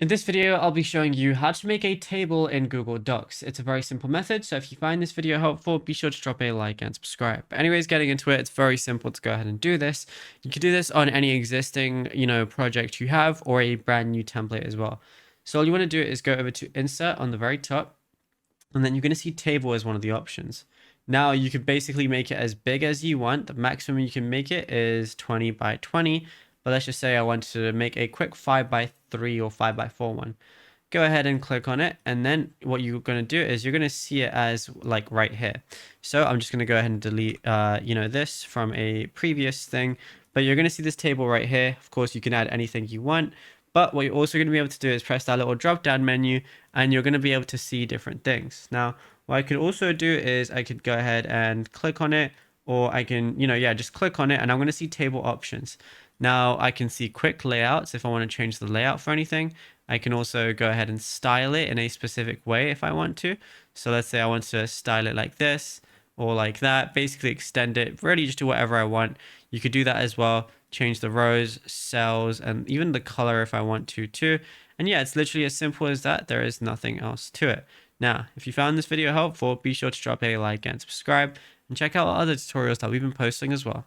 In this video, I'll be showing you how to make a table in Google Docs. It's a very simple method, so if you find this video helpful, be sure to drop a like and subscribe. But anyways, getting into it, it's very simple to go ahead and do this. You can do this on any existing, project you have or a brand new template as well. So all you want to do is go over to Insert on the very top, and then you're going to see Table as one of the options. Now you could basically make it as big as you want. The maximum you can make it is 20 by 20. But let's just say I want to make a quick 5 by 3 or 5 by 4 one. Go ahead and click on it. And then what you're going to do is you're going to see it as like right here. So I'm just going to go ahead and delete, this from a previous thing. But you're going to see this table right here. Of course, you can add anything you want. But what you're also going to be able to do is press that little drop down menu and you're going to be able to see different things. Now, what I could also do is I could go ahead and click on it, or I can, just click on it and I'm going to see table options. Now I can see quick layouts if I want to change the layout for anything. I can also go ahead and style it in a specific way if I want to. So let's say I want to style it like this or like that, basically extend it, really just do whatever I want. You could do that as well, change the rows, cells, and even the color if I want to too. And yeah, it's literally as simple as that. There is nothing else to it. Now, if you found this video helpful, be sure to drop a like and subscribe and check out our other tutorials that we've been posting as well.